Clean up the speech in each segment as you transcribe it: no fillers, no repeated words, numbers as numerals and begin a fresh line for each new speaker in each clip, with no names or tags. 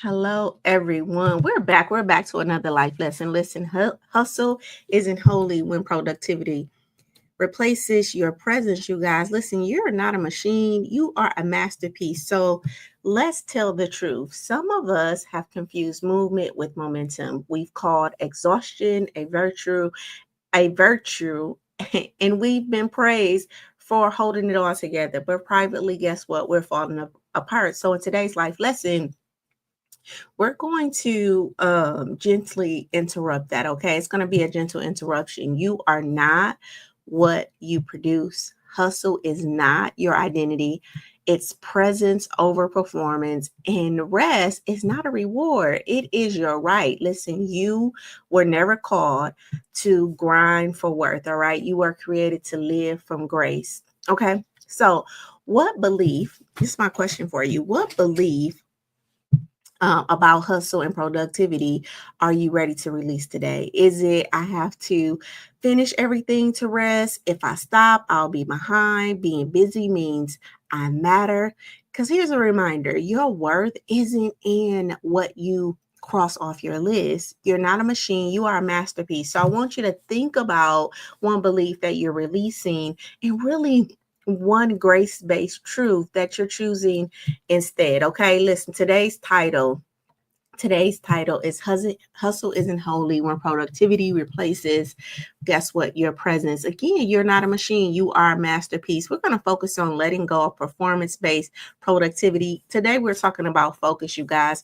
Hello, everyone. We're back. We're back to another life lesson. Listen, hustle isn't holy when productivity replaces your presence, you guys. Listen, you're not a machine, you are a masterpiece. So let's tell the truth. Some of us have confused movement with momentum. We've called exhaustion a virtue, and we've been praised for holding it all together. But privately, guess what? We're falling apart. So in today's life lesson, we're going to gently interrupt that, okay? It's going to be a gentle interruption. You are not what you produce. Hustle is not your identity. It's presence over performance, and rest is not a reward. It is your right. Listen, you were never called to grind for worth, all right? You were created to live from grace, okay? So, what belief, this is my question for you, what belief about hustle and productivity are you ready to release today? Is it I have to finish everything to rest? If I stop, I'll be behind. Being busy means I matter. Because here's a reminder, your worth isn't in what you cross off your list. You're not a machine, you are a masterpiece. So I want you to think about one belief that you're releasing and really one grace based truth that you're choosing instead. Okay, listen, Today's title is Hustle Isn't Holy When Productivity Replaces, guess what, your presence. Again, you're not a machine, you are a masterpiece. We're going to focus on letting go of performance based productivity. Today, we're talking about focus, you guys,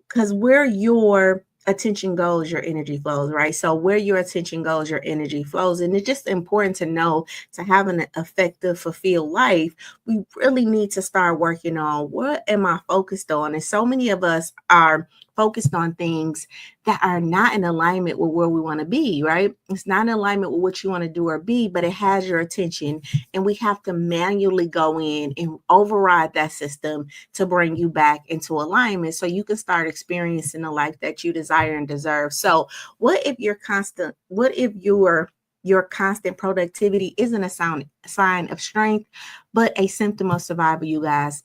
because where your attention goes, your energy flows, right? So where your attention goes, your energy flows. And it's just important to know, to have an effective, fulfilled life, we really need to start working on what am I focused on? And so many of us are focused on things that are not in alignment with where we want to be, right? It's not in alignment with what you want to do or be, but it has your attention. And we have to manually go in and override that system to bring you back into alignment so you can start experiencing the life that you desire and deserve. So, what if your constant productivity isn't a sign of strength, but a symptom of survival, you guys?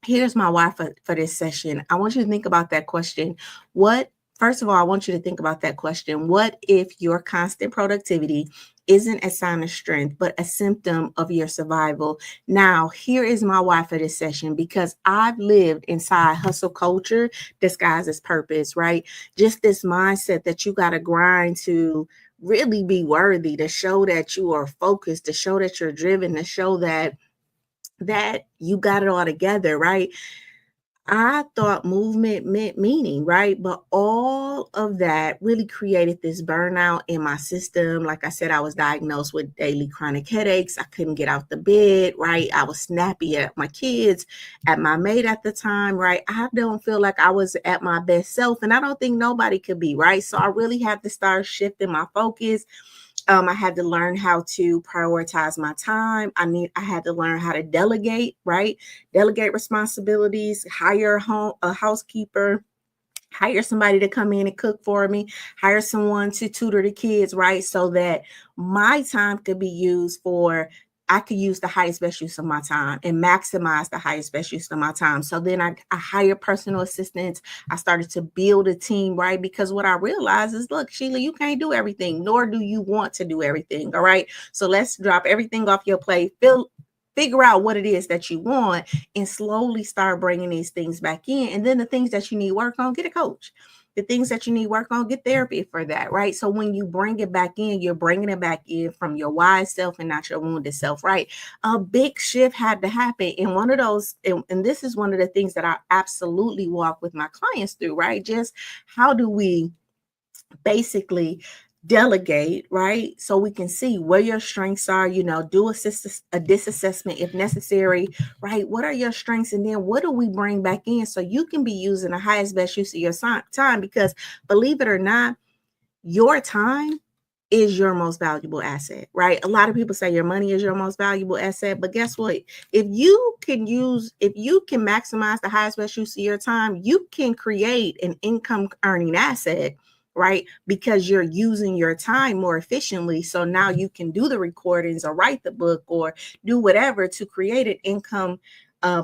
Here's my why for this session. I want you to think about that question. First of all, I want you to think about that question. What if your constant productivity isn't a sign of strength, but a symptom of your survival? Now, here is my why for this session, because I've lived inside hustle culture disguised as purpose, right? Just this mindset that you got to grind to really be worthy, to show that you are focused, to show that you're driven, to show that you got it all together, right? I thought movement meant meaning, right? But all of that really created this burnout in my system. Like I said, I was diagnosed with daily chronic headaches. I couldn't get out the bed, right? I was snappy at my kids, at my mate at the time, right? I don't feel like I was at my best self, and I don't think nobody could be, right? So I really had to start shifting my focus. I had to learn how to prioritize my time. I had to learn how to delegate, right? Delegate responsibilities, hire a housekeeper, hire somebody to come in and cook for me, hire someone to tutor the kids, right? So that my time could be used for, I could use the highest best use of my time and maximize the highest best use of my time. So then I hired personal assistants. I started to build a team, right? Because what I realized is, look, Sheila, you can't do everything, nor do you want to do everything. All right. So let's drop everything off your plate. Figure out what it is that you want and slowly start bringing these things back in. And then the things that you need work on, get a coach. The things that you need work on, get therapy for that, right? So when you bring it back in, you're bringing it back in from your wise self and not your wounded self, right? A big shift had to happen. And one of those, and this is one of the things that I absolutely walk with my clients through, right? Just how do we basically delegate, right? So we can see where your strengths are, do a disassessment if necessary, right? What are your strengths? And then what do we bring back in so you can be using the highest best use of your time? Because believe it or not, your time is your most valuable asset, right? A lot of people say your money is your most valuable asset, but guess what? If you can maximize the highest best use of your time, you can create an income earning asset, right? Because you're using your time more efficiently. So now you can do the recordings or write the book or do whatever to create an income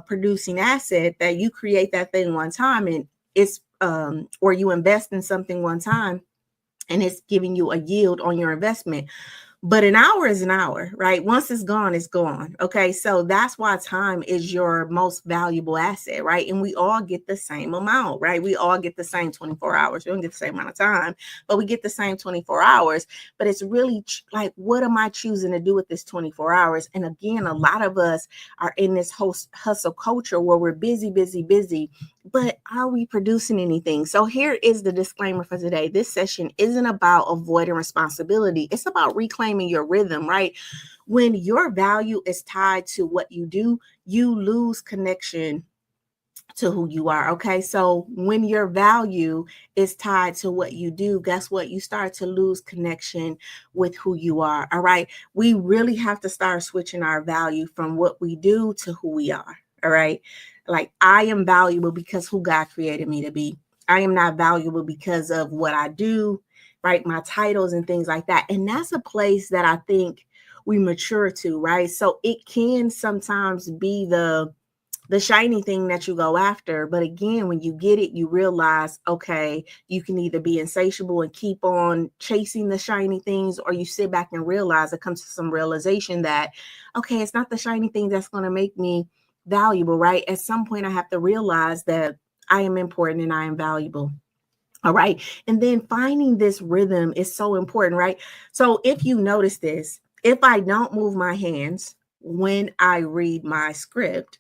producing asset that you create that thing one time. And it's or you invest in something one time and it's giving you a yield on your investment. But an hour is an hour, right? Once it's gone, it's gone. Okay. So that's why time is your most valuable asset, right? And we all get the same amount, right? We all get the same 24 hours. We don't get the same amount of time, but we get the same 24 hours. But it's really like, what am I choosing to do with this 24 hours? And again, a lot of us are in this hustle culture where we're busy, busy, busy, but are we producing anything? So here is the disclaimer for today. This session isn't about avoiding responsibility. It's about reclaiming your rhythm, right? When your value is tied to what you do, you lose connection to who you are. Okay. So when your value is tied to what you do, guess what? You start to lose connection with who you are. All right. We really have to start switching our value from what we do to who we are. All right. Like, I am valuable because who God created me to be. I am not valuable because of what I do, right? My titles and things like that. And that's a place that I think we mature to, right? So it can sometimes be the shiny thing that you go after. But again, when you get it, you realize, okay, you can either be insatiable and keep on chasing the shiny things, or you sit back and realize, it comes to some realization that, okay, it's not the shiny thing that's going to make me valuable, right? At some point, I have to realize that I am important and I am valuable. All right. And then finding this rhythm is so important, right? So if you notice this, if I don't move my hands when I read my script,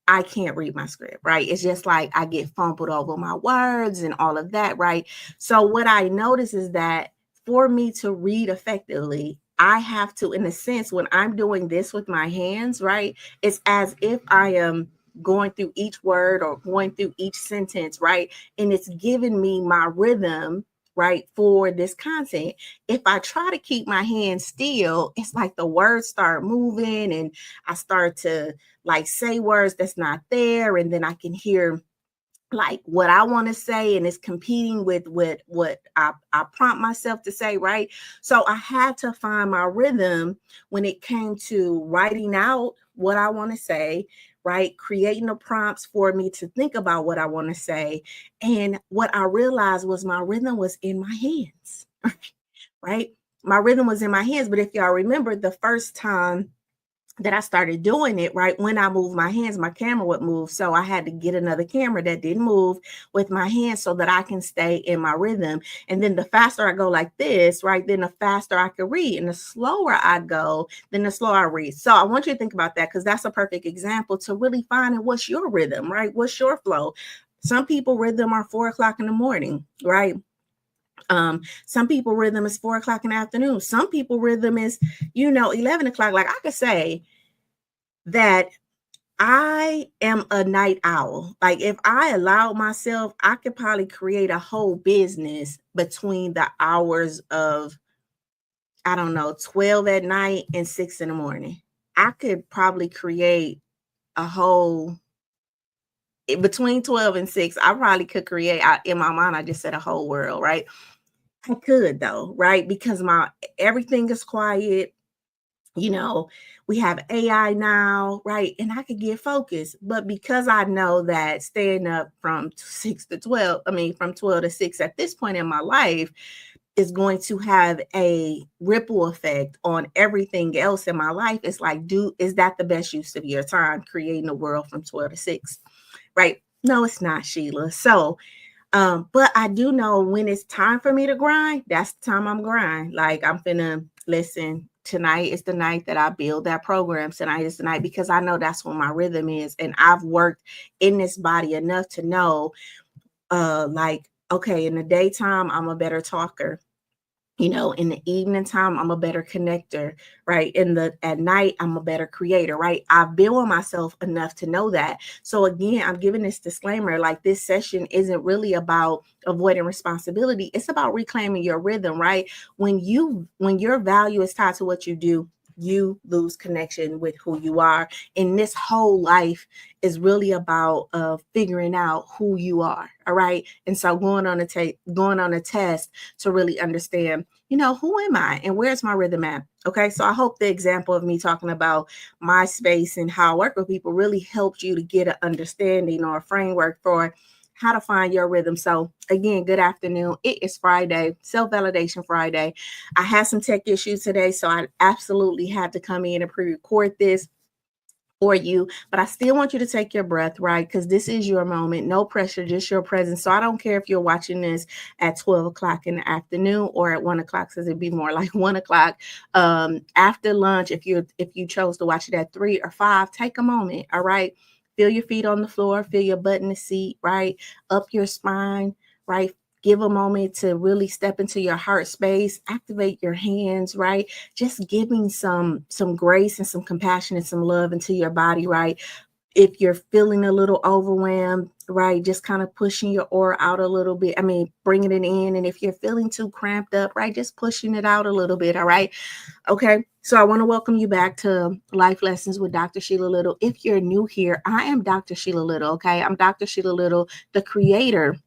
I can't read my script, right? It's just like I get fumbled over my words and all of that, right? So what I notice is that for me to read effectively, I have to, in a sense, when I'm doing this with my hands, right? It's as if I am going through each word or going through each sentence, right? And it's giving me my rhythm, right, for this content. If I try to keep my hands still, it's like the words start moving and I start to like say words that's not there, and then I can hear like what I want to say, and it's competing with what I prompt myself to say, right? So I had to find my rhythm when it came to writing out what I want to say, right? Creating the prompts for me to think about what I want to say. And what I realized was my rhythm was in my hands, right? My rhythm was in my hands. But if y'all remember, the first time that I started doing it, right, when I moved my hands, my camera would move. So I had to get another camera that didn't move with my hands so that I can stay in my rhythm. And then the faster I go like this, right, then the faster I can read. And the slower I go, then the slower I read. So I want you to think about that, because that's a perfect example to really finding what's your rhythm, right? What's your flow? Some people rhythm are 4 o'clock in the morning, right? Some people rhythm is 4 o'clock in the afternoon. Some people rhythm is, 11 o'clock. Like, I could say that I am a night owl. Like, if I allowed myself, I could probably create a whole business between the hours of, I don't know, 12 at night and 6 in the morning. I could probably create a whole, between 12 and 6, I probably could create, in my mind, I just said a whole world, right? I could though, right? Because everything is quiet. We have AI now, right? And I could get focused. But because I know that staying up from 6 to 12, from 12 to 6 at this point in my life is going to have a ripple effect on everything else in my life. It's like, is that the best use of your time, creating a world from 12 to 6, right? No, it's not, Sheila. So, but I do know when it's time for me to grind, that's the time I'm grind. Like, I'm finna listen. Tonight is the night that I build that program. Tonight is the night, because I know that's when my rhythm is. And I've worked in this body enough to know, like, okay, in the daytime, I'm a better talker. In the evening time, I'm a better connector, right? At night, I'm a better creator, right? I've built on myself enough to know that. So again, I'm giving this disclaimer, like, this session isn't really about avoiding responsibility. It's about reclaiming your rhythm, right? When your value is tied to what you do, you lose connection with who you are. And this whole life is really about figuring out who you are. All right. And so going on a test to really understand, who am I and where's my rhythm at? Okay. So I hope the example of me talking about my space and how I work with people really helped you to get an understanding or a framework for how to find your rhythm. So again, good afternoon. It is Friday, self-validation Friday. I had some tech issues today, so I absolutely had to come in and pre-record this for you, but I still want you to take your breath, right? Because this is your moment, no pressure, just your presence. So I don't care if you're watching this at 12 o'clock in the afternoon or at 1 o'clock, because it'd be more like 1 o'clock after lunch. If you chose to watch it at 3 or 5, take a moment, all right? Feel your feet on the floor, feel your butt in the seat, right? Up your spine, right? Give a moment to really step into your heart space, activate your hands, right? Just giving some grace and some compassion and some love into your body, right? If you're feeling a little overwhelmed, right, just kind of pushing your aura out a little bit. I mean, bringing it in. And if you're feeling too cramped up, right, just pushing it out a little bit. All right. Okay. So I want to welcome you back to Life Lessons with Dr. Sheila Little. If you're new here, I am Dr. Sheila Little. Okay. I'm Dr. Sheila Little, the creator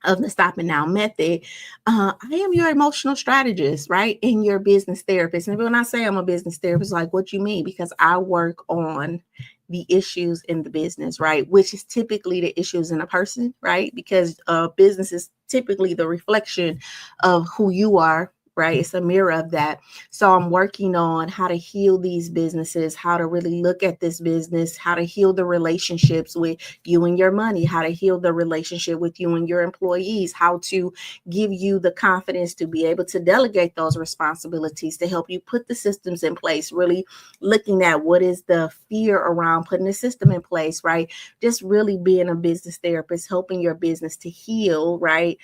of the Stop and Now method. I am your emotional strategist, right? And your business therapist. And when I say I'm a business therapist, like, what you mean? Because I work on the issues in the business, right? Which is typically the issues in a person, right? Because business is typically the reflection of who you are, right? It's a mirror of that. So I'm working on how to heal these businesses, how to really look at this business, how to heal the relationships with you and your money, how to heal the relationship with you and your employees, how to give you the confidence to be able to delegate those responsibilities, to help you put the systems in place, really looking at what is the fear around putting a system in place, right? Just really being a business therapist, helping your business to heal, right?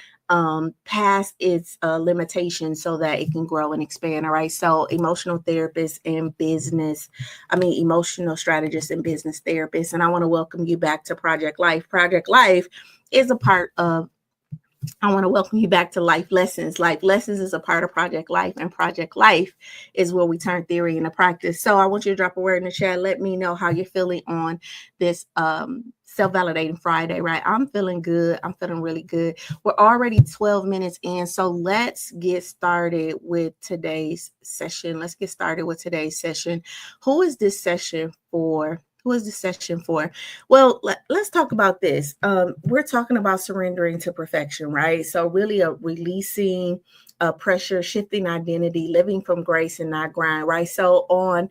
Past its limitations so that it can grow and expand. All right. So emotional therapist and emotional strategist and business therapist. And I want to welcome you back to Project Life. Project Life is a part of I want to welcome you back to Life Lessons. Life Lessons is a part of Project Life, and Project Life is where we turn theory into practice. So I want you to drop a word in the chat. Let me know how you're feeling on this self-validating Friday, right? I'm feeling good. I'm feeling really good. We're already 12 minutes in, so let's get started with today's session. Who is this session for? Who is this session for? Well, let's talk about this. We're talking about surrendering to perfection, right? So really releasing pressure, shifting identity, living from grace and not grind, right? So on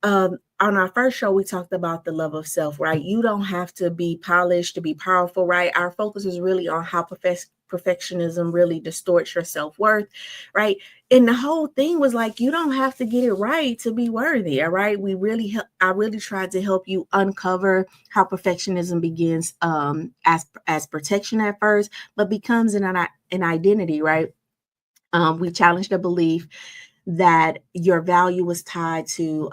our first show, we talked about the love of self, right? You don't have to be polished to be powerful, right? Our focus is really on how perfectionism really distorts your self-worth, right? And the whole thing was like, you don't have to get it right to be worthy, all right? I really tried to help you uncover how perfectionism begins as protection at first, but becomes an identity, right? We challenged the belief that your value was tied to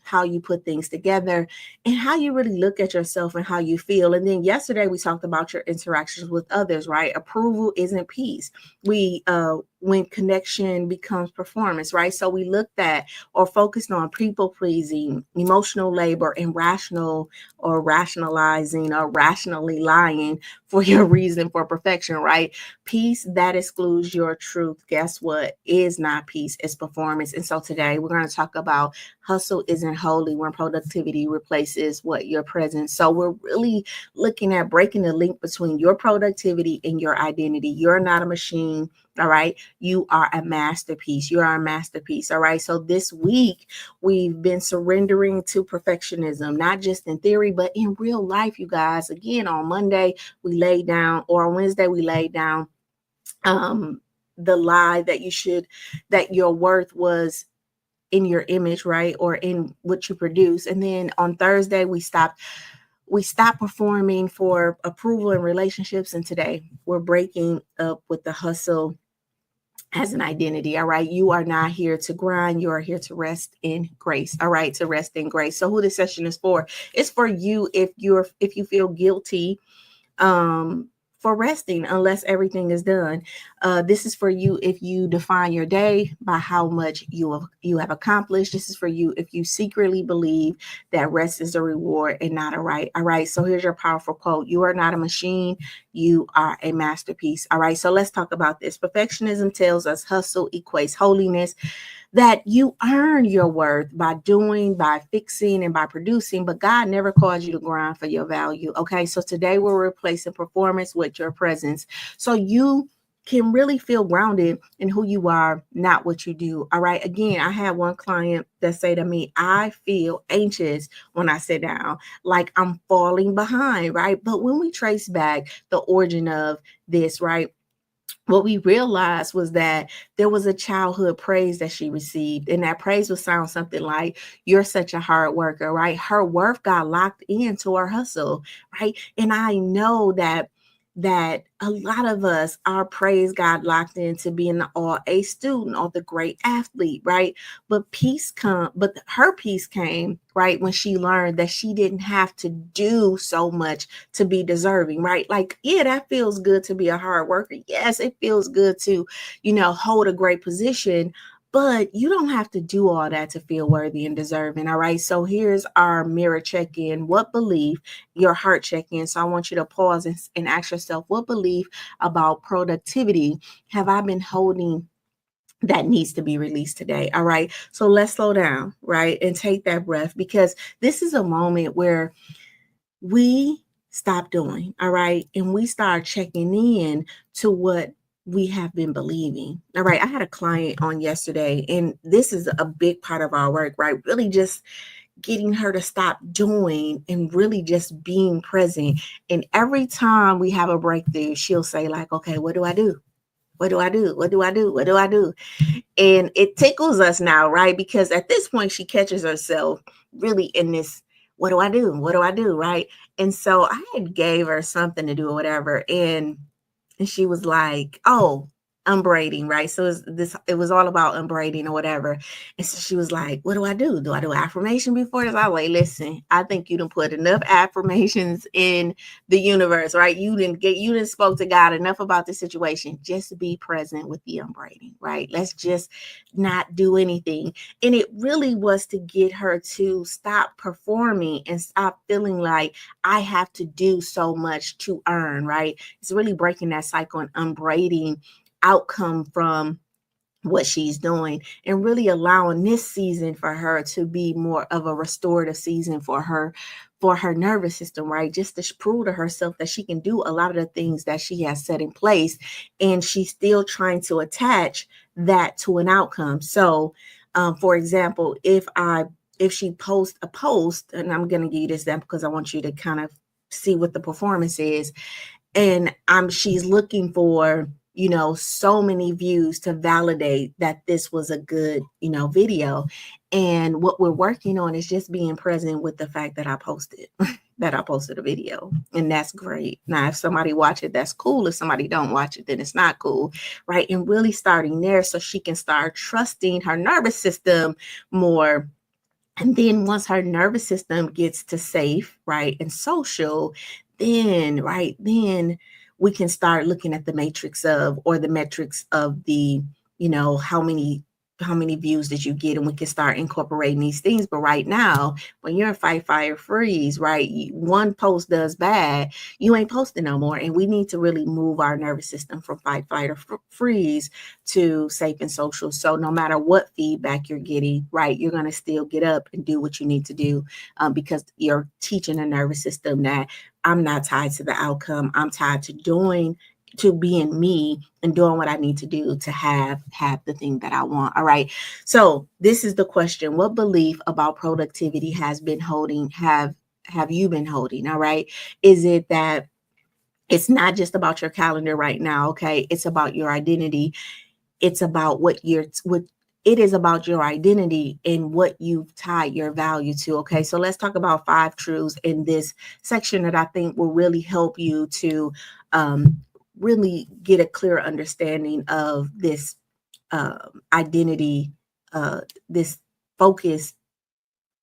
how you put things together and how you really look at yourself and how you feel. And then yesterday we talked about your interactions with others, right? Approval isn't peace. When connection becomes performance, right? So we looked at or focused on people pleasing, emotional labor, and rationalizing or rationally lying for your reason for perfection, right? Peace that excludes your truth, guess what, is not peace, it's performance. And so today we're going to talk about hustle isn't holy when productivity replaces what your presence. So we're really looking at breaking the link between your productivity and your identity. You're not a machine. All right. You are a masterpiece. You are a masterpiece. All right. So this week we've been surrendering to perfectionism, not just in theory, but in real life, you guys. Again, on Monday, we laid down, or on Wednesday, we laid down the lie that your worth was in your image, right? Or in what you produce. And then on Thursday, we stopped performing for approval in relationships. And today we're breaking up with the hustle as an identity. All right. You are not here to grind. You are here to rest in grace. All right. To rest in grace. So who this session is for? It's for you if you feel guilty for resting unless everything is done. This is for you if you define your day by how much you have accomplished. This is for you if you secretly believe that rest is a reward and not a right. All right. So here's your powerful quote. You are not a machine. You are a masterpiece. All right. So let's talk about this. Perfectionism tells us hustle equates holiness. that you earn your worth by doing, by fixing, and by producing, but God never caused you to grind for your value. Okay, so today we're replacing performance with your presence, so you can really feel grounded in who you are, not what you do. All right. Again, I had one client that say to me, I feel anxious when I sit down, like I'm falling behind. Right. But when we trace back the origin of this, right, what we realized was that there was a childhood praise that she received. And that praise would sound something like, you're such a hard worker, right? Her worth got locked into her hustle, right? And I know that a lot of us, our praise got locked into being the all A student or the great athlete, right? But her peace came, right, when she learned that she didn't have to do so much to be deserving, right? Like, yeah, that feels good to be a hard worker. Yes, it feels good to, hold a great position, but you don't have to do all that to feel worthy and deserving. All right. So here's our mirror check in. What belief, your heart check in. So I want you to pause and ask yourself, what belief about productivity have I been holding that needs to be released today? All right. So let's slow down, right? And take that breath, because this is a moment where we stop doing, all right, and we start checking in to what we have been believing. All right. I had a client on yesterday, and this is a big part of our work, right? Really just getting her to stop doing and really just being present. And every time we have a breakthrough, she'll say, like, okay, what do I do? What do I do? What do I do? What do I do? And it tickles us now, right? Because at this point, she catches herself really in this, what do I do? What do I do? Right. And so I had gave her something to do or whatever. And she was like, oh, unbraiding, right? So it was all about unbraiding or whatever. And so she was like, what do I do? Do I do affirmation before this? I was like, listen, I think you done put enough affirmations in the universe, right? You didn't spoke to God enough about the situation. Just be present with the unbraiding, right? Let's just not do anything. And it really was to get her to stop performing and stop feeling like I have to do so much to earn, right? It's really breaking that cycle and unbraiding outcome from what she's doing, and really allowing this season for her to be more of a restorative season for her nervous system, right? Just to prove to herself that she can do a lot of the things that she has set in place, and she's still trying to attach that to an outcome. So for example, if she posts a post, and I'm going to give you this example because I want you to kind of see what the performance is, and she's looking for so many views to validate that this was a good video. And what we're working on is just being present with the fact that I posted that I posted a video, and that's great. Now if somebody watch it, that's cool. If somebody don't watch it, then it's not cool, right? And really starting there so she can start trusting her nervous system more. And then once her nervous system gets to safe, right, and social, then we can start looking at the metrics of the, how many views did you get, and we can start incorporating these things. But right now, when you're in fight, fire, freeze, right, one post does bad, you ain't posting no more. And we need to really move our nervous system from fight, fight, or freeze to safe and social. So no matter what feedback you're getting, right, you're going to still get up and do what you need to do, because you're teaching the nervous system that I'm not tied to the outcome. I'm tied to being me and doing what I need to do to have the thing that I want. All right. So this is the question. What belief about productivity have you been holding? All right. Is it that it's not just about your calendar right now? Okay. It's about your identity. It's about what it is about your identity and what you've tied your value to. Okay. So let's talk about 5 truths in this section that I think will really help you to really get a clear understanding of this identity, this focus,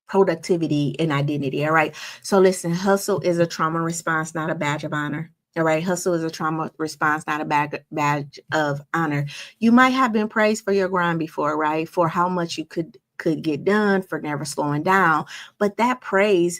productivity, and identity. All right. So listen, hustle is a trauma response, not a badge of honor. All right. Hustle is a trauma response, not a badge of honor. You might have been praised for your grind before, right? For how much you could get done, for never slowing down. But that praise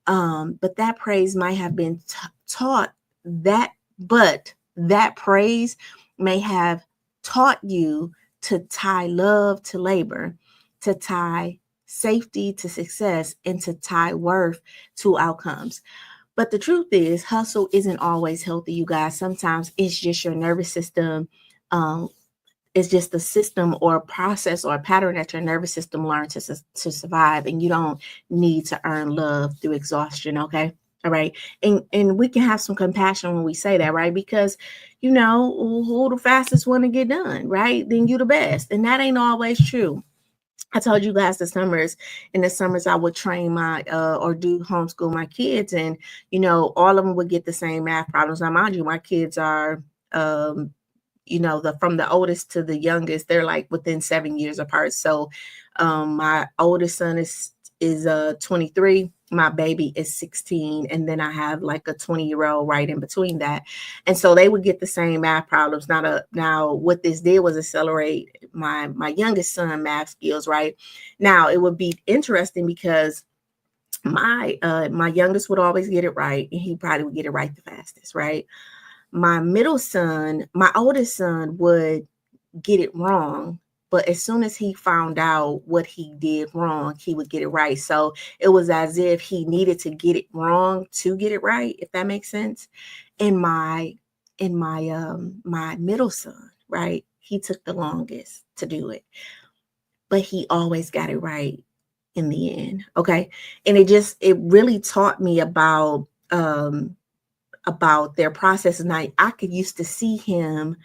might have been taught that, but that praise may have taught you to tie love to labor, to tie safety to success, and to tie worth to outcomes. But the truth is, hustle isn't always healthy, you guys. Sometimes it's just your nervous system. Um, it's just a system or a process or a pattern that your nervous system learned to survive, and you don't need to earn love through exhaustion. Okay. All right. And we can have some compassion when we say that, right? Because who the fastest one to get done, right? Then you the best. And that ain't always true. I told you guys in the summers I would train my or do homeschool my kids, and all of them would get the same math problems. Now, mind you, my kids are from the oldest to the youngest, they're like within 7 years apart. So my oldest son is 23, my baby is 16, and then I have like a 20-year-old right in between that. And so they would get the same math problems. Now what this did was accelerate my youngest son math skills. Right now, it would be interesting because my youngest would always get it right, and he probably would get it right the fastest. Right, my oldest son would get it wrong, but as soon as he found out what he did wrong, he would get it right. So it was as if he needed to get it wrong to get it right, if that makes sense. And my middle son, right, he took the longest to do it, but he always got it right in the end. Okay. And it really taught me about their process. And I could used to see him,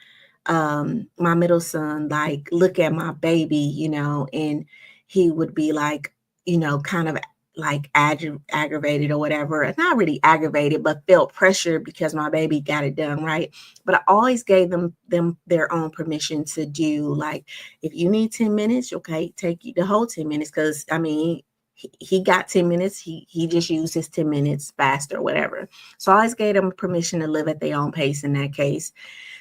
my middle son, like look at my baby, and he would be like, kind of like aggravated or whatever. Not really aggravated, but felt pressure because my baby got it done right. But I always gave them their own permission to do, like, if you need 10 minutes, okay, take you the whole 10 minutes. Because I mean, he got 10 minutes. He just used his 10 minutes faster or whatever. So I always gave them permission to live at their own pace in that case.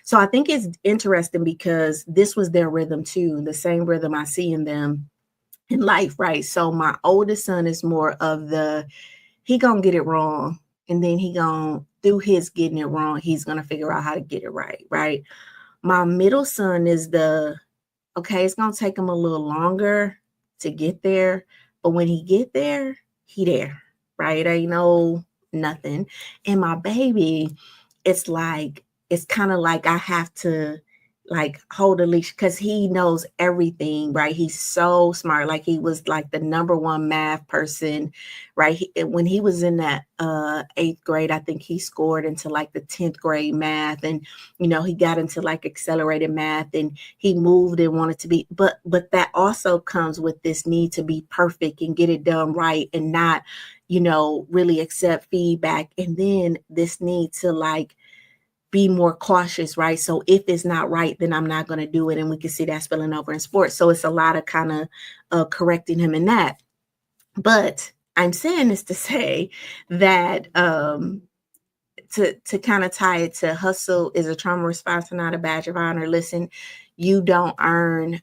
So I think it's interesting because this was their rhythm too, the same rhythm I see in them in life, right? So my oldest son is more of he gonna get it wrong, and then he gonna, through his getting it wrong, he's gonna figure out how to get it right, right? My middle son is okay, it's gonna take him a little longer to get there, but when he get there, he there, right? Ain't no nothing. And my baby, it's kind of like I have to like hold a leash because he knows everything, right? He's so smart. Like he was like the number one math person, right? When he was in that 8th grade, I think he scored into like the 10th grade math, and he got into like accelerated math, and he moved and wanted to be, but that also comes with this need to be perfect and get it done right, and not really accept feedback, and then this need to like be more cautious, right? So if it's not right, then I'm not going to do it. And we can see that spilling over in sports. So it's a lot of kind of correcting him in that. But I'm saying this to say that to kind of tie it to hustle is a trauma response and not a badge of honor. Listen, you don't need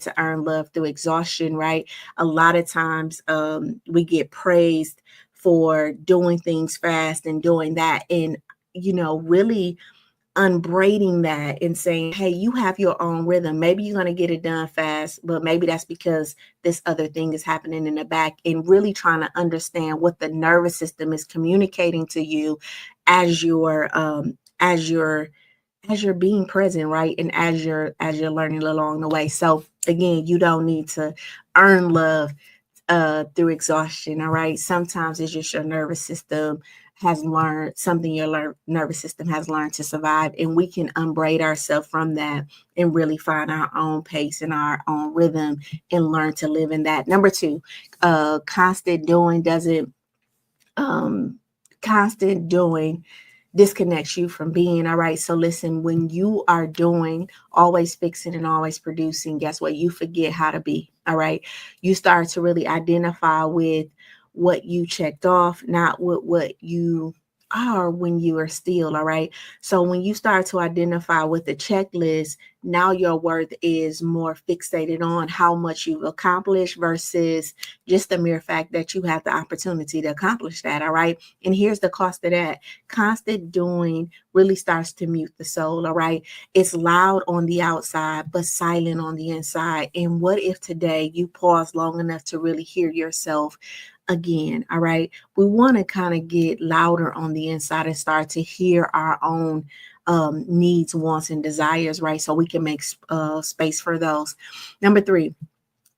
to earn love through exhaustion, right? A lot of times we get praised for doing things fast and doing that, and really unbraiding that and saying, hey, you have your own rhythm. Maybe you're going to get it done fast, but maybe that's because this other thing is happening in the back, and really trying to understand what the nervous system is communicating to you as you're being present, right? And as you're learning along the way. So again, you don't need to earn love through exhaustion. All right. Sometimes it's just your nervous system has learned something, your nervous system has learned to survive, and we can unbraid ourselves from that and really find our own pace and our own rhythm and learn to live in that. Number 2, constant doing disconnects you from being. All right. So listen, when you are doing, always fixing and always producing, guess what? You forget how to be. All right. You start to really identify with what you checked off, not with what you are when you are still. All right. So when you start to identify with the checklist, now your worth is more fixated on how much you've accomplished versus just the mere fact that you have the opportunity to accomplish that. All right. And here's the cost of that. Constant doing really starts to mute the soul. All right. It's loud on the outside, but silent on the inside. And what if today you pause long enough to really hear yourself again? All right. We want to kind of get louder on the inside and start to hear our own needs, wants, and desires, right? So we can make space for those. Number 3,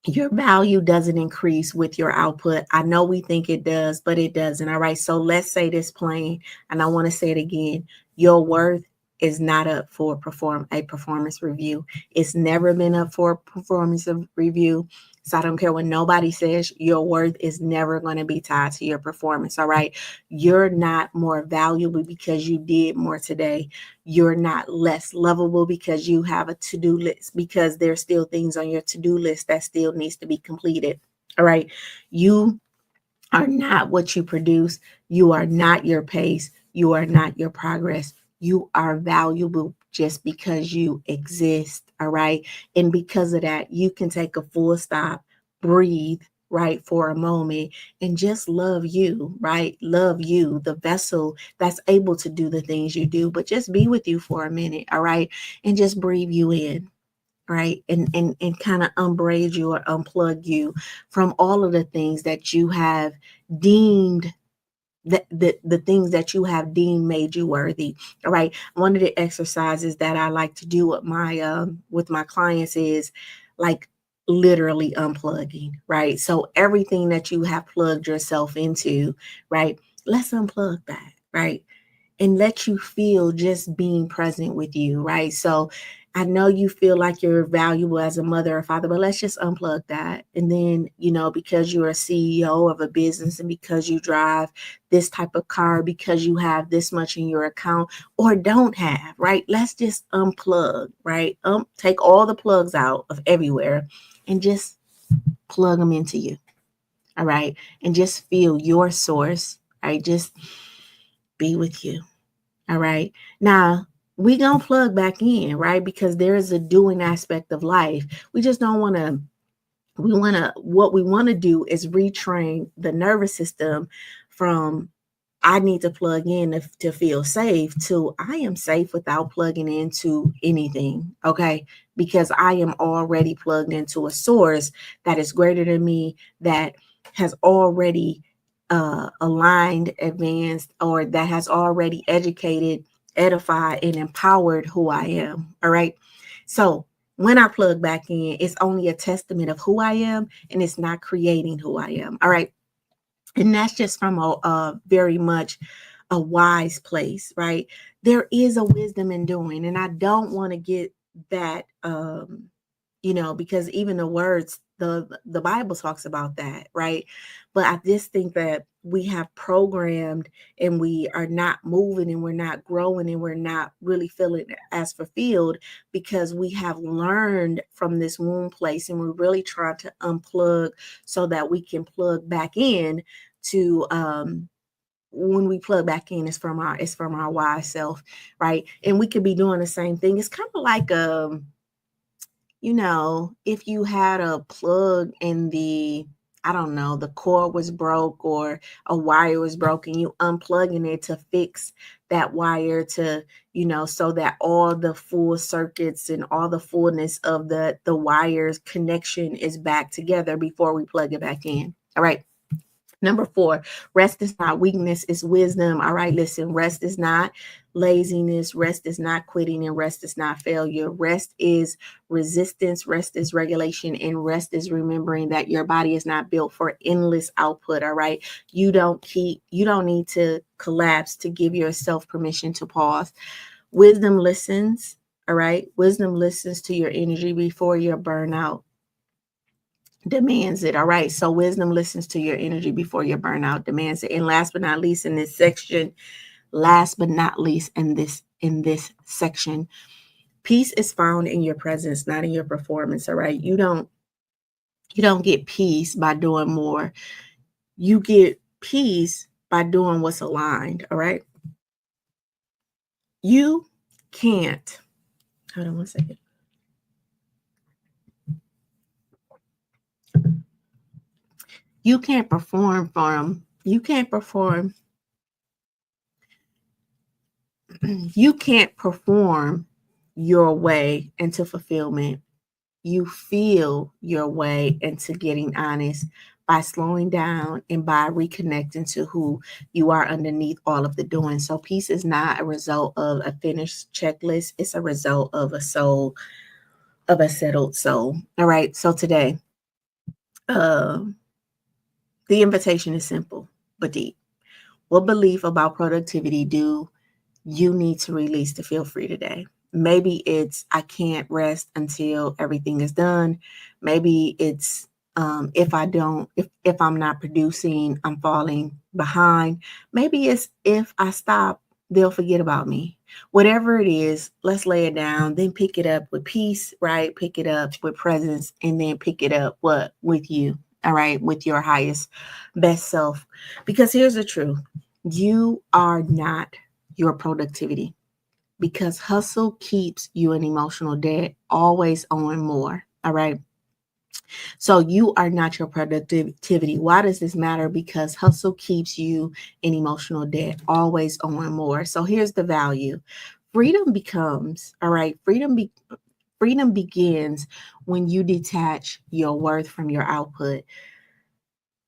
your value doesn't increase with your output. I know we think it does, but it doesn't. All right. So let's say this plain, and I want to say it again. Your worth is not up for a performance review. It's never been up for a performance review. So I don't care what nobody says, your worth is never going to be tied to your performance. All right. You're not more valuable because you did more today. You're not less lovable because you have a to-do list, because there's still things on your to-do list that still needs to be completed. All right. You are not what you produce. You are not your pace. You are not your progress. You are valuable just because you exist. All right. And because of that, you can take a full stop, breathe, right, for a moment, and just love you, right? Love you, the vessel that's able to do the things you do, but just be with you for a minute. All right. And just breathe you in. Right. And kind of unbraid you or unplug you from all of the things that you have deemed, the things that you have deemed made you worthy. All right. One of the exercises that I like to do with my clients is like literally unplugging, right? So everything that you have plugged yourself into, right? Let's unplug that, right? And let you feel just being present with you, right? So I know you feel like you're valuable as a mother or father, but let's just unplug that. And then, because you're a CEO of a business and because you drive this type of car, because you have this much in your account or don't have, right? Let's just unplug, right? Take all the plugs out of everywhere and just plug them into you. All right. And just feel your source, right? Just be with you. All right. Now we gonna plug back in, right? Because there is a doing aspect of life. We just don't want to. What we want to do is retrain the nervous system from I need to plug in to feel safe to I am safe without plugging into anything. Okay. Because I am already plugged into a source that is greater than me, that has already aligned, advanced, or that has already educated, edified, and empowered who I am. All right. So when I plug back in, it's only a testament of who I am, and it's not creating who I am. All right. And that's just from a very much a wise place, right? There is a wisdom in doing, and I don't want to get that, because even the words, the Bible talks about that, right? But I just think that we have programmed and we are not moving and we're not growing and we're not really feeling as fulfilled because we have learned from this womb place, and we're really trying to unplug so that we can plug back in to when we plug back in, it's from our wise self, right? And we could be doing the same thing. It's kind of like if you had a plug in I don't know, the cord was broke or a wire was broken, you unplugging it to fix that wire to, so that all the full circuits and all the fullness of the wires connection is back together before we plug it back in. All right. Number 4, rest is not weakness, it's wisdom. All right, listen, rest is not laziness, rest is not quitting, and rest is not failure. Rest is resistance, rest is regulation, and rest is remembering that your body is not built for endless output. All right, you don't need to collapse to give yourself permission to pause. Wisdom listens. All right, wisdom listens to your energy before your burnout demands it. All right. So wisdom listens to your energy before your burnout demands it. And last but not least in this section, peace is found in your presence, not in your performance. All right. You don't get peace by doing more. You get peace by doing what's aligned. All right. You can't, hold on one second. You can't perform from, you can't perform, you can't perform your way into fulfillment. You feel your way into getting honest by slowing down and by reconnecting to who you are underneath all of the doing. So peace is not a result of a finished checklist. It's a result of a soul, of a settled soul. All right. So today, uh, the invitation is simple but deep. What belief about productivity do you need to release to feel free today? Maybe it's I can't rest until everything is done. Maybe it's if I'm not producing, I'm falling behind. Maybe it's if I stop, they'll forget about me. Whatever it is, let's lay it down, then pick it up with peace, right? Pick it up with presence, and then pick it up what with you, all right, with your highest, best self. Because here's the truth: you are not your productivity, because hustle keeps you in emotional debt, always owing more. All right. So you are not your productivity. Why does this matter? Because hustle keeps you in emotional debt, always owing more. So here's the value. Freedom becomes, all right, freedom begins when you detach your worth from your output.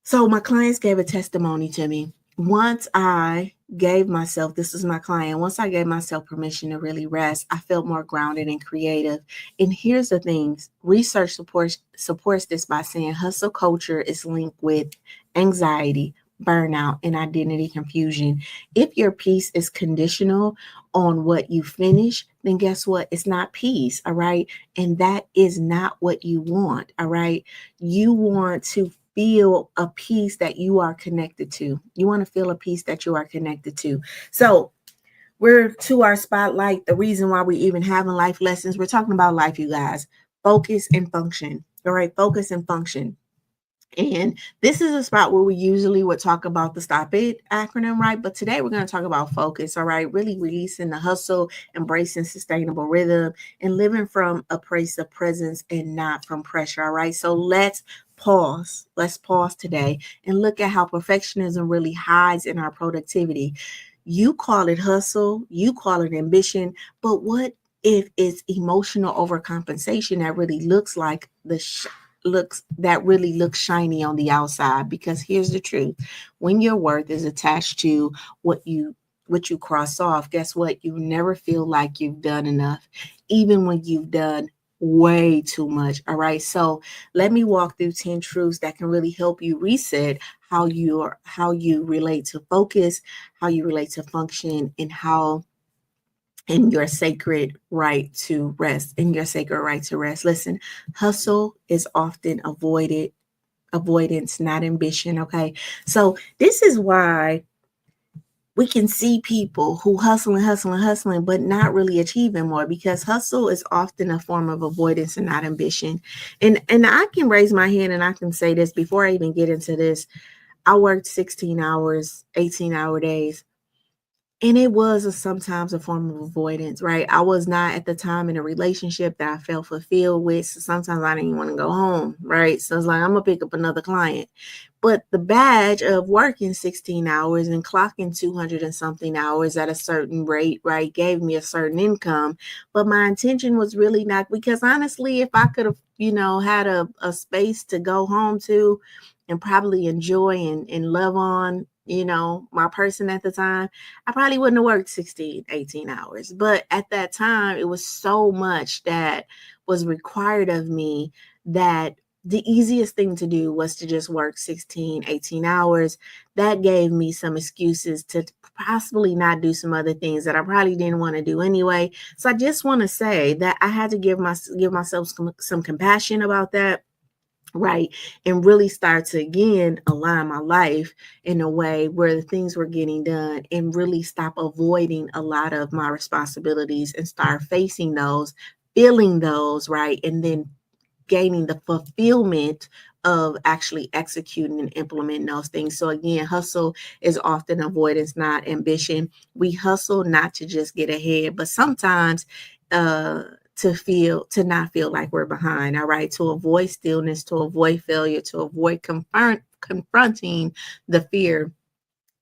So my clients gave a testimony to me. Once I gave myself, this is my client, once I gave myself permission to really rest, I felt more grounded and creative. And here's the things, research supports this by saying hustle culture is linked with anxiety, burnout, and identity confusion. If your peace is conditional on what you finish, then guess what? It's not peace, all right? And that is not what you want, all right? You want to feel a peace that you are connected to. You want to feel a peace that you are connected to. So we're to our spotlight. The reason why we even having life lessons, we're talking about life, you guys. Focus and function. All right, focus and function. And this is a spot where we usually would talk about the stop it acronym, right? But today we're going to talk about focus, all right? Really releasing the hustle, embracing sustainable rhythm, and living from a place of presence and not from pressure, all right? So let's pause. Let's pause today and look at how perfectionism really hides in our productivity. You call it hustle, you call it ambition, but what if it's emotional overcompensation that really looks like really looks shiny on the outside? Because here's the truth: when your worth is attached to what you cross off, guess what? You never feel like you've done enough, even when you've done way too much. All right. So let me walk through 10 truths that can really help you reset how you relate to focus, how you relate to function, and how in your sacred right to rest, in your sacred right to rest. Listen, hustle is often avoidance, not ambition. Okay. So this is why we can see people who hustling, but not really achieving more, because hustle is often a form of avoidance and not ambition. And I can raise my hand and I can say this before I even get into this. I worked 16 hours, 18-hour days. And it was sometimes a form of avoidance, right? I was not at the time in a relationship that I felt fulfilled with. So sometimes I didn't even want to go home, right? So it's like, I'm going to pick up another client. But the badge of working 16 hours and clocking 200 and something hours at a certain rate, right, gave me a certain income. But my intention was really not, because honestly, if I could have, had a space to go home to and probably enjoy and love on, my person at the time, I probably wouldn't have worked 16, 18 hours. But at that time, it was so much that was required of me that the easiest thing to do was to just work 16, 18 hours. That gave me some excuses to possibly not do some other things that I probably didn't want to do anyway. So I just want to say that I had to give myself some compassion about that, right? And really start to again align my life in a way where the things were getting done, and really stop avoiding a lot of my responsibilities and start facing those, feeling those, right? And then gaining the fulfillment of actually executing and implementing those things. So again, hustle is often avoidance, not ambition. We hustle not to just get ahead, but sometimes to not feel like we're behind. All right, to avoid stillness, to avoid failure, to avoid confronting the fear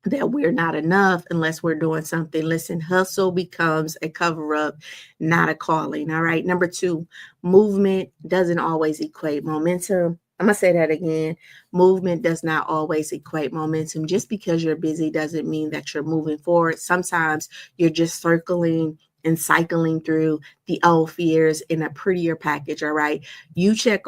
that we're not enough unless we're doing something. Listen, hustle becomes a cover up, not a calling. All right. Number two, movement doesn't always equate momentum. I'm going to say that again. Movement does not always equate momentum. Just because you're busy doesn't mean that you're moving forward. Sometimes you're just circling and cycling through the old fears in a prettier package. All right. You check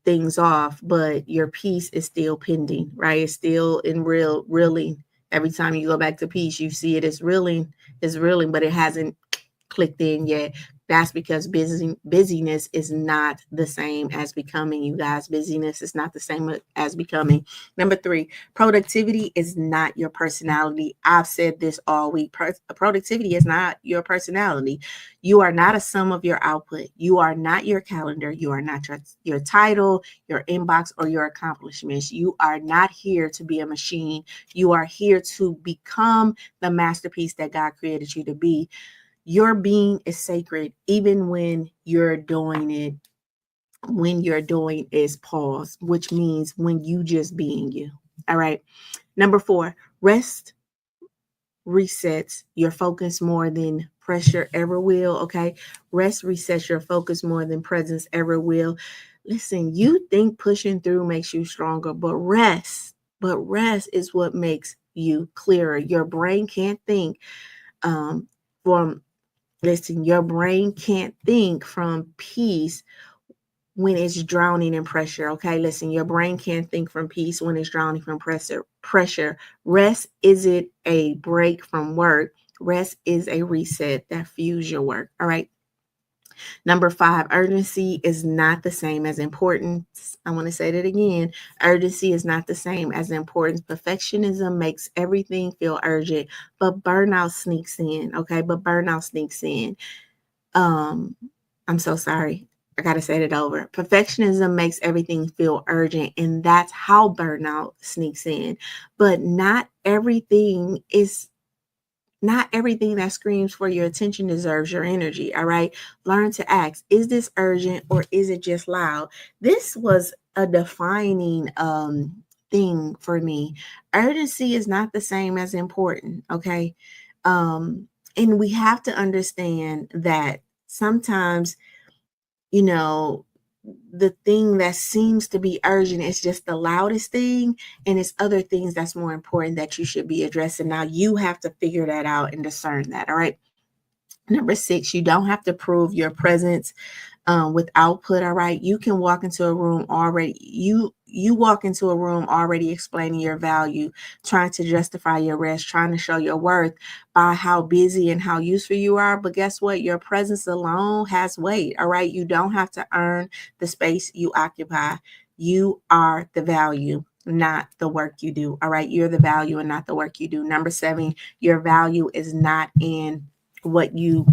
things off, but your piece is still pending, right? It's still in reeling. Every time you go back to peace, you see it is reeling, but it hasn't clicked in yet. That's because busyness is not the same as becoming, you guys. Busyness is not the same as becoming. Number three, productivity is not your personality. I've said this all week. Productivity is not your personality. You are not a sum of your output. You are not your calendar. You are not your title, your inbox, or your accomplishments. You are not here to be a machine. You are here to become the masterpiece that God created you to be. Your being is sacred, even when you're doing it. When you're doing is pause, which means when you just being you. All right. Number four, rest resets your focus more than pressure ever will. Okay. Rest resets your focus more than presence ever will. Listen, you think pushing through makes you stronger, but rest is what makes you clearer. Your brain can't think from Listen, your brain can't think from peace when it's drowning in pressure. Okay, listen, your brain can't think from peace when it's drowning from pressure. Rest isn't a break from work. Rest is a reset that fuels your work. All right. Number five, urgency is not the same as importance. I want to say that again. Urgency is not the same as importance. Perfectionism makes everything feel urgent, but burnout sneaks in. Okay, but burnout sneaks in. Um, I'm so sorry. I got to say it over. Perfectionism makes everything feel urgent, and that's how burnout sneaks in. But not everything that screams for your attention deserves your energy. All right. Learn to ask, is this urgent or is it just loud? This was a defining thing for me. Urgency is not the same as important. Okay. And we have to understand that sometimes, you know, the thing that seems to be urgent is just the loudest thing, and it's other things that's more important that you should be addressing. Now you have to figure that out and discern that. All right. Number six, you don't have to prove your presence with output. All right. You can walk into a room already. You walk into a room already explaining your value, trying to justify your rest, trying to show your worth by how busy and how useful you are. But guess what? Your presence alone has weight. All right. You don't have to earn the space you occupy. You are the value, not the work you do. All right. You're the value and not the work you do. Number seven, your value is not in what you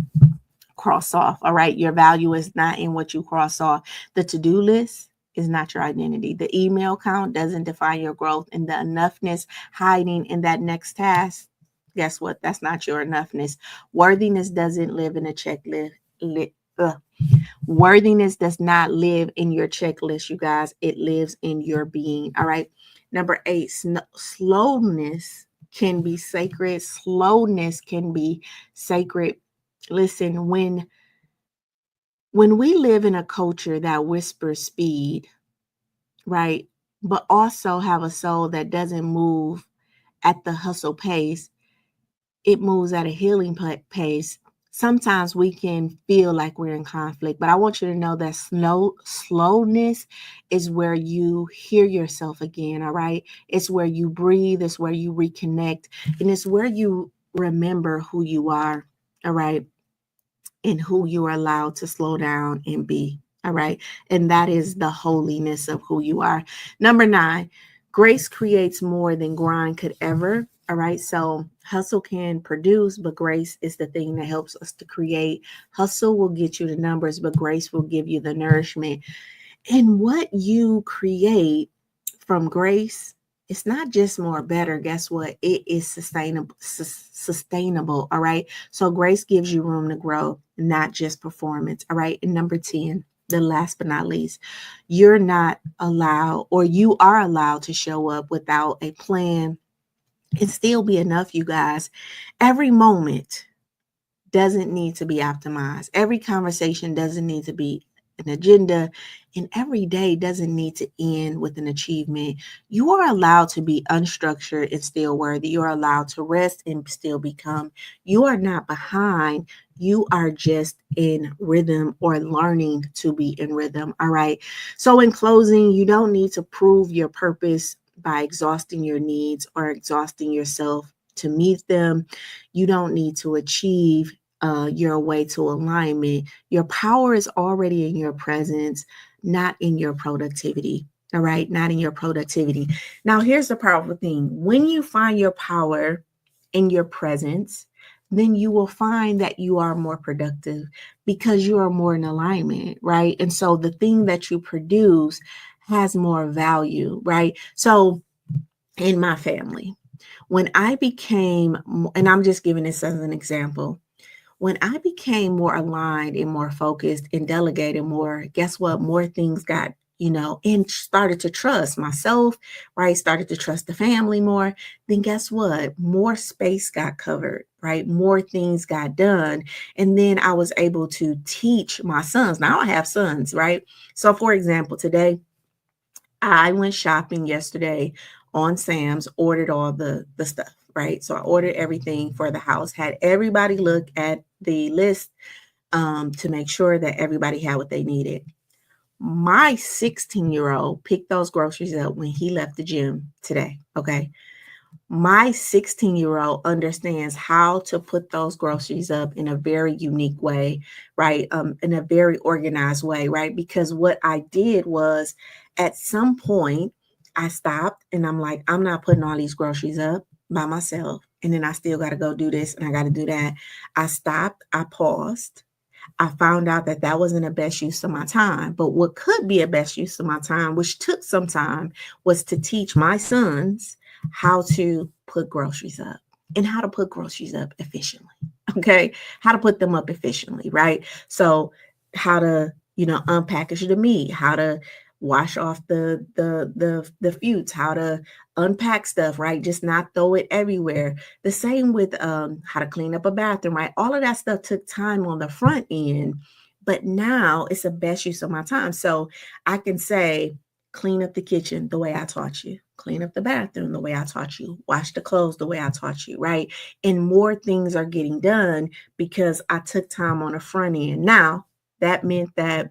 cross off. All right. Your value is not in what you cross off. The to-do list is not your identity. The email count doesn't define your growth, and the enoughness hiding in that next task. Guess what? That's not your enoughness. Worthiness doesn't live in a checklist. Worthiness does not live in your checklist, you guys. It lives in your being. All right. Number eight, slowness can be sacred. Slowness can be sacred. Listen, when we live in a culture that whispers speed, right, but also have a soul that doesn't move at the hustle pace, it moves at a healing pace. Sometimes we can feel like we're in conflict, but I want you to know that slowness is where you hear yourself again. All right. It's where you breathe. It's where you reconnect, and it's where you remember who you are. All right. And who you are allowed to slow down and be. All right. And that is the holiness of who you are. Number nine, grace creates more than grind could ever. All right. So hustle can produce, but grace is the thing that helps us to create. Hustle will get you the numbers, but grace will give you the nourishment. And what you create from grace, it's not just more better. Guess what? It is sustainable. All right. So grace gives you room to grow, not just performance. All right. And number 10, the last but not least, you're not allowed, or you are allowed to show up without a plan and still be enough, you guys. Every moment doesn't need to be optimized. Every conversation doesn't need to be an agenda, and every day doesn't need to end with an achievement. You are allowed to be unstructured and still worthy. You are allowed to rest and still become. You are not behind. You are just in rhythm or learning to be in rhythm. All right. So, in closing, you don't need to prove your purpose by exhausting your needs or exhausting yourself to meet them. You don't need to achieve your way to alignment. Your power is already in your presence, not in your productivity. All right, not in your productivity. Now, here's the powerful thing: when you find your power in your presence, then you will find that you are more productive because you are more in alignment, right? And so the thing that you produce has more value, right? So in my family, when I became, and I'm just giving this as an example, when I became more aligned and more focused and delegated more, guess what? More things got, and started to trust myself, right? Started to trust the family more. Then guess what? More space got covered, right? More things got done. And then I was able to teach my sons. Now I have sons, right? So for example, today, I went shopping yesterday on Sam's, ordered all the stuff, right? So I ordered everything for the house, had everybody look at the list to make sure that everybody had what they needed. My 16-year-old picked those groceries up when he left the gym today. Okay. My 16-year-old understands how to put those groceries up in a very unique way, right? In a very organized way, right? Because what I did was at some point I stopped and I'm like, I'm not putting all these groceries up by myself. And then I still got to go do this and I got to do that. I stopped, I paused. I found out that that wasn't the best use of my time. But what could be a best use of my time, which took some time, was to teach my sons how to put groceries up and how to put groceries up efficiently. Okay. How to put them up efficiently, right? So how to, unpackage the meat, how to wash off the feuds, how to unpack stuff, right? Just not throw it everywhere. The same with how to clean up a bathroom, right? All of that stuff took time on the front end, but now it's the best use of my time. So I can say, clean up the kitchen the way I taught you, clean up the bathroom the way I taught you, wash the clothes the way I taught you, right? And more things are getting done because I took time on the front end. Now, that meant that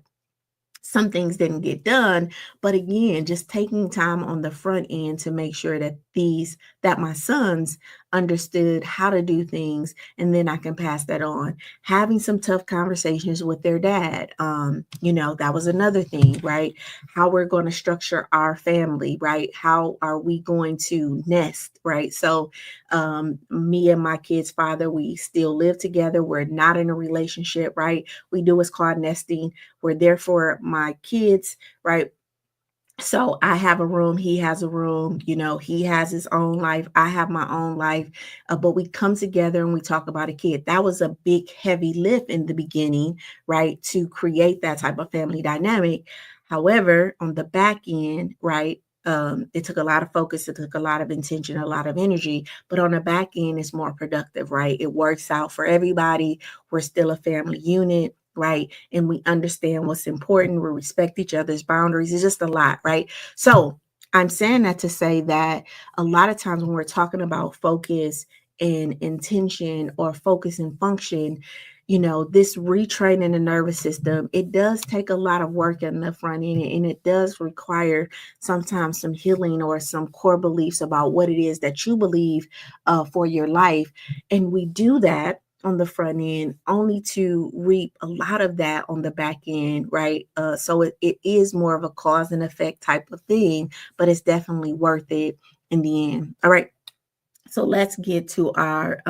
some things didn't get done, but again, just taking time on the front end to make sure that my sons understood how to do things, and then I can pass that on. Having some tough conversations with their dad, that was another thing, right? How we're going to structure our family, right? How are we going to nest, right? So me and my kid's father, we still live together. We're not in a relationship, right? We do what's called nesting. We're there for my kids, right? So I have a room, he has a room, he has his own life, I have my own life, but we come together and we talk about a kid. That was a big, heavy lift in the beginning, right, to create that type of family dynamic. However, on the back end, right, it took a lot of focus, it took a lot of intention, a lot of energy, but on the back end, it's more productive, right? It works out for everybody. We're still a family unit, right? And we understand what's important. We respect each other's boundaries. It's just a lot, right? So I'm saying that to say that a lot of times when we're talking about focus and intention or focus and function, this retraining the nervous system, it does take a lot of work in the front end, and it does require sometimes some healing or some core beliefs about what it is that you believe for your life. And we do that on the front end only to reap a lot of that on the back end, right? So it is more of a cause and effect type of thing, but it's definitely worth it in the end. All right. So let's get to our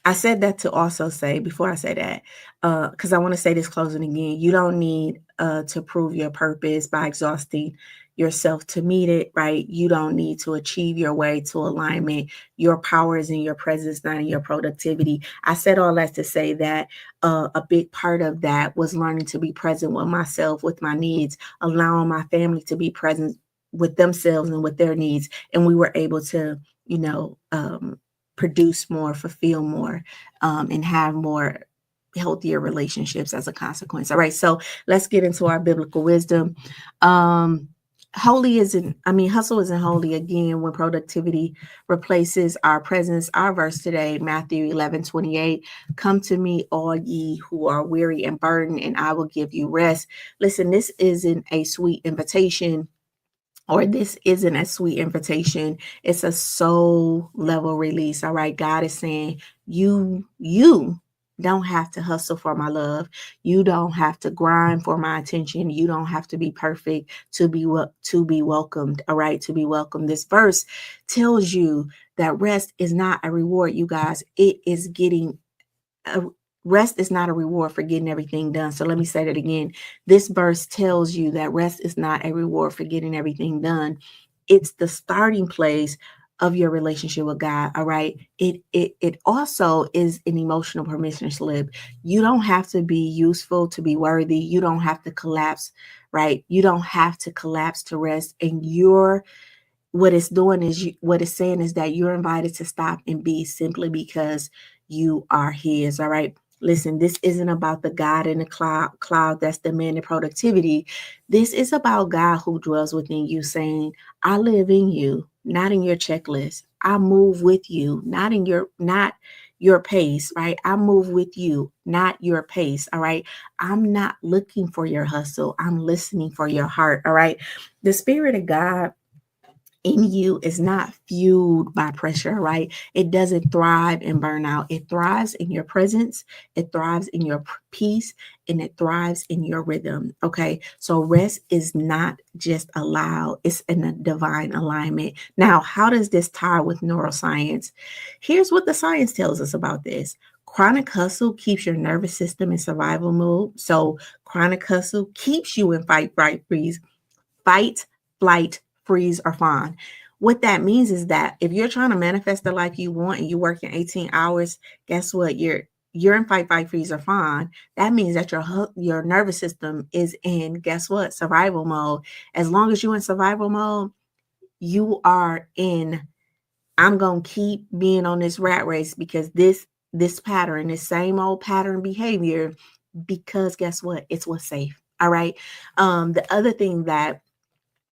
I said that to also say, before I say that, because I want to say this closing again, you don't need to prove your purpose by exhausting yourself to meet it, right? You don't need to achieve your way to alignment. Your power is in your presence, not in your productivity. I said all that to say that a big part of that was learning to be present with myself, with my needs, allowing my family to be present with themselves and with their needs. And we were able to, produce more, fulfill more, and have more healthier relationships as a consequence. All right, so let's get into our biblical wisdom. Hustle isn't holy again when productivity replaces our presence. Our verse today, Matthew 11:28. Come to me, all ye who are weary and burdened, and I will give you rest. Listen, this isn't a sweet invitation, or this isn't a sweet invitation. It's a soul level release. All right. God is saying, you don't have to hustle for my love. You don't have to grind for my attention. You don't have to be perfect to be welcomed. All right. To be welcomed. This verse tells you that rest is not a reward, you guys. It is getting a Rest is not a reward for getting everything done. So let me say that again. This verse tells you that rest is not a reward for getting everything done. It's the starting place of your relationship with God. All right. It also is an emotional permission slip. You don't have to be useful to be worthy. You don't have to collapse, right? You don't have to collapse to rest. And what it's doing is what it's saying is that you're invited to stop and be simply because you are his. All right. Listen, this isn't about the God in the cloud that's demanding productivity. This is about God who dwells within you, saying, I live in you, not in your checklist. I move with you, not your pace, right? I move with you, not your pace. All right. I'm not looking for your hustle. I'm listening for your heart. All right. The Spirit of God in you is not fueled by pressure, right? It doesn't thrive in burnout. It thrives in your presence, it thrives in your peace, and it thrives in your rhythm. Okay. So rest is not just allowed, it's in a divine alignment. Now, how does this tie with neuroscience? Here's what the science tells us about this. Chronic hustle keeps your nervous system in survival mode. So chronic hustle keeps you in fight, flight, freeze, or fawn. What that means is that if you're trying to manifest the life you want and you're working 18 hours, guess what? You're in fight, freeze, or fawn. That means that your nervous system is in, guess what? Survival mode. As long as you're in survival mode, you are in, I'm gonna keep being on this rat race because this pattern, this same old pattern behavior, because guess what? It's what's safe. All right. The other thing that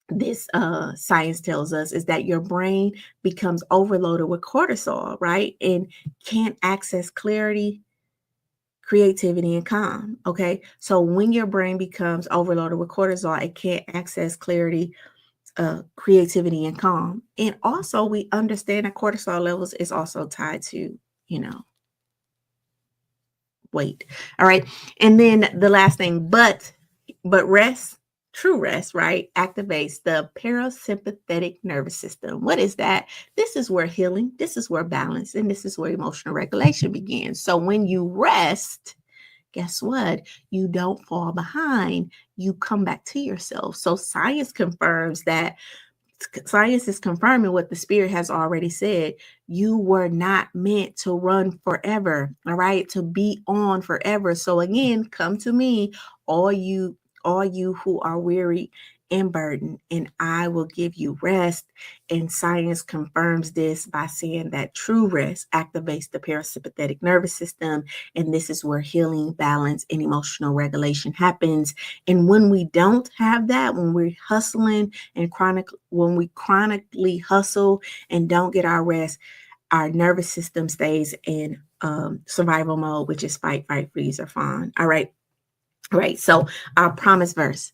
this science tells us is that your brain becomes overloaded with cortisol, right? And can't access clarity, creativity, and calm. Okay. So when your brain becomes overloaded with cortisol, it can't access clarity, creativity, and calm. And also, we understand that cortisol levels is also tied to, you know, weight. All right. And then the last thing, but rest, true rest, right, activates the parasympathetic nervous system. What is that? This is where healing, this is where balance, and this is where emotional regulation begins. So when you rest, guess what? You don't fall behind. You come back to yourself. So science is confirming what the Spirit has already said. You were not meant to run forever, all right, to be on forever. So again, come to me, all you who are weary and burdened, and I will give you rest. And science confirms this by saying that true rest activates the parasympathetic nervous system, and this is where healing, balance, and emotional regulation happens. And when we don't have that, when we're hustling and when we chronically hustle and don't get our rest, our nervous system stays in survival mode, which is fight, freeze, or fawn. All right. All right. So our promise verse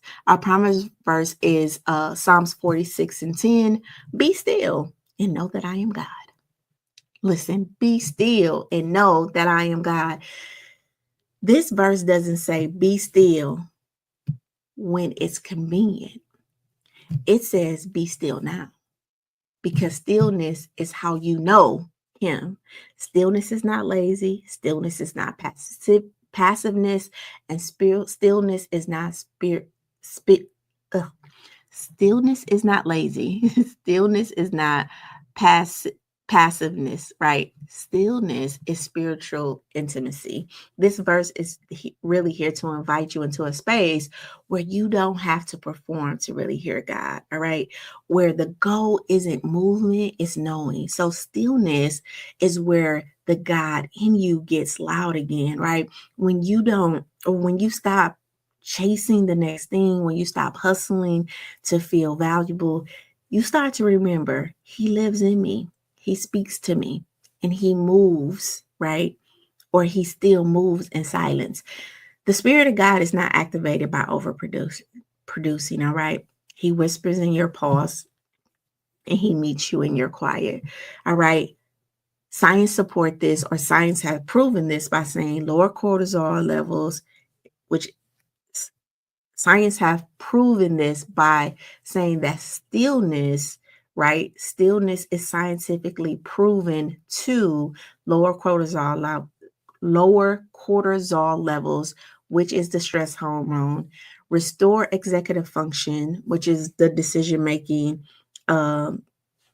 is Psalms 46:10. Be still and know that I am God. Listen, be still and know that I am God. This verse doesn't say be still when it's convenient. It says be still now. because stillness is how you know him. Stillness is not lazy. Stillness is not passiveness, and stillness is not spirit. Ugh. Stillness is not lazy. Stillness is not pass passiveness, right? Stillness is spiritual intimacy. This verse is really here to invite you into a space where you don't have to perform to really hear God, all right? Where the goal isn't movement, it's knowing. So stillness is where the God in you gets loud again, right? When you don't, or when you stop chasing the next thing, when you stop hustling to feel valuable, you start to remember he lives in me, he speaks to me, and he moves, right? Or he still moves in silence. The Spirit of God is not activated by producing, all right? He whispers in your pause and he meets you in your quiet, all right? Science support this, or science has proven this by saying lower cortisol levels, which science have proven this by saying that stillness, right? Stillness is scientifically proven to lower cortisol levels, which is the stress hormone, restore executive function, which is the decision making um,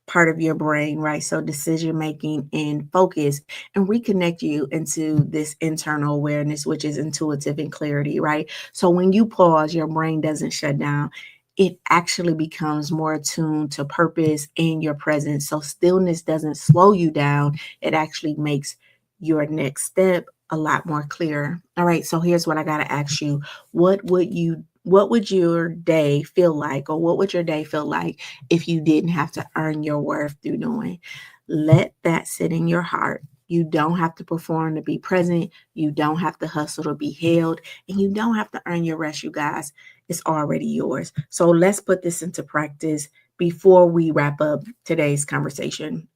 part of your brain, right? So decision making and focus, and reconnect you into this internal awareness, which is intuitive and clarity, right? So when you pause, your brain doesn't shut down. It actually becomes more attuned to purpose and your presence. So stillness doesn't slow you down. It actually makes your next step a lot more clearer. All right. So here's what I got to ask you. What would your day feel like, or what would your day feel like if you didn't have to earn your worth through knowing? Let that sit in your heart. You don't have to perform to be present. You don't have to hustle to be held. And you don't have to earn your rest, you guys. It's already yours. So let's put this into practice before we wrap up today's conversation.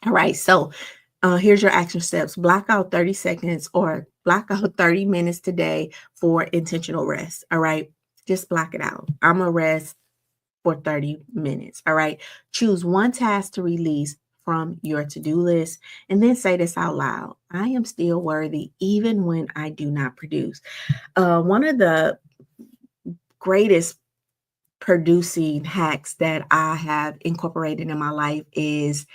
All right. So here's your action steps. Block out 30 seconds or block out 30 minutes today for intentional rest. All right. Just block it out. I'm going to rest for 30 minutes. All right. Choose one task to release from your to-do list, and then say this out loud. I am still worthy even when I do not produce. One of the greatest producing hacks that I have incorporated in my life is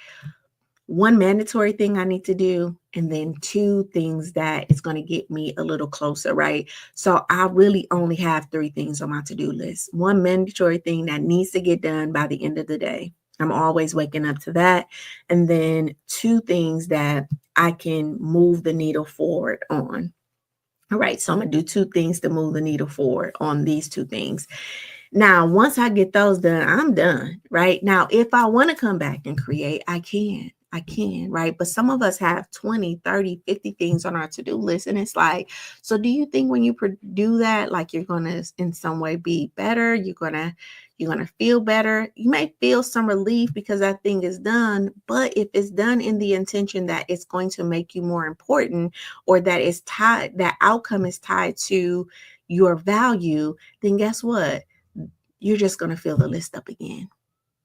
one mandatory thing I need to do, and then two things that is going to get me a little closer, right? So I really only have three things on my to-do list. One mandatory thing that needs to get done by the end of the day. I'm always waking up to that. And then two things that I can move the needle forward on. All right, so I'm going to do two things to move the needle forward on these two things. Now, once I get those done, I'm done, right? Now, if I want to come back and create, I can, right? But some of us have 20, 30, 50 things on our to-do list. And it's like, so do you think when you do that, like you're going to in some way be better? You're going to feel better. You may feel some relief because that thing is done. But if it's done in the intention that it's going to make you more important, or that it's tied, that outcome is tied to your value, then guess what? You're just going to fill the list up again.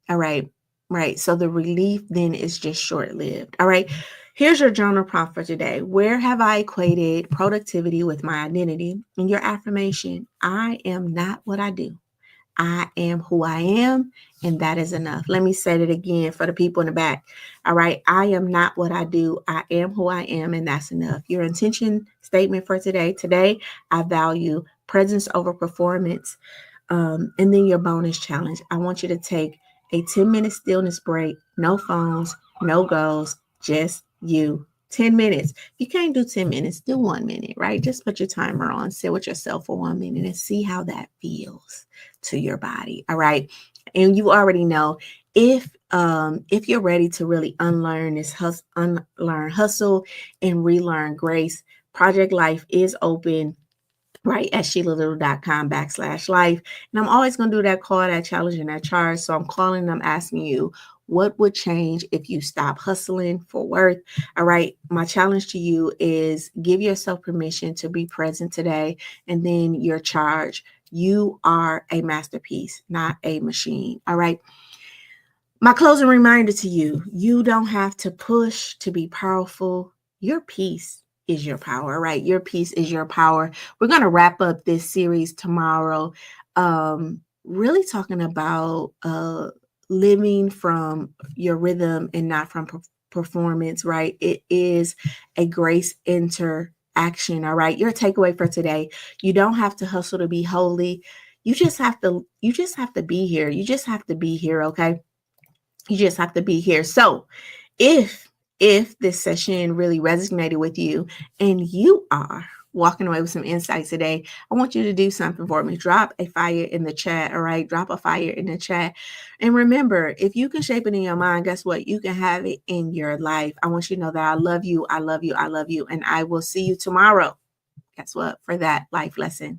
All right. Right. So the relief then is just short lived. All right. Here's your journal prompt for today. Where have I equated productivity with my identity? And your affirmation: I am not what I do. I am who I am, and that is enough. Let me say it again for the people in the back. All right. I am not what I do. I am who I am, and that's enough. Your intention statement for today. Today, I value presence over performance. And then your bonus challenge. I want you to take a 10-minute stillness break, no phones, no goals, just you. 10 minutes. You can't do 10 minutes, do 1 minute, right? Just put your timer on, sit with yourself for 1 minute and see how that feels to your body. All right. And you already know if you're ready to really unlearn unlearn hustle and relearn grace, Project Life is open right at SheilaLittle.com/life. And I'm always going to do that call, that challenge, and that charge. So I'm calling them, asking you, what would change if you stop hustling for worth? All right. My challenge to you is give yourself permission to be present today. And then your charge: you are a masterpiece, not a machine. All right. My closing reminder to you, you don't have to push to be powerful. Your peace is your power, right? Your peace is your power. We're going to wrap up this series tomorrow, really talking about living from your rhythm and not from performance, right? It is a grace interaction, all right? Your takeaway for today, you don't have to hustle to be holy. You just have to be here. You just have to be here, okay? You just have to be here. So if this session really resonated with you and you are walking away with some insights today, I want you to do something for me. Drop a fire in the chat. All right. Drop a fire in the chat. And remember, if you can shape it in your mind, guess what? You can have it in your life. I want you to know that I love you. I love you. I love you. And I will see you tomorrow. Guess what? For that life lesson.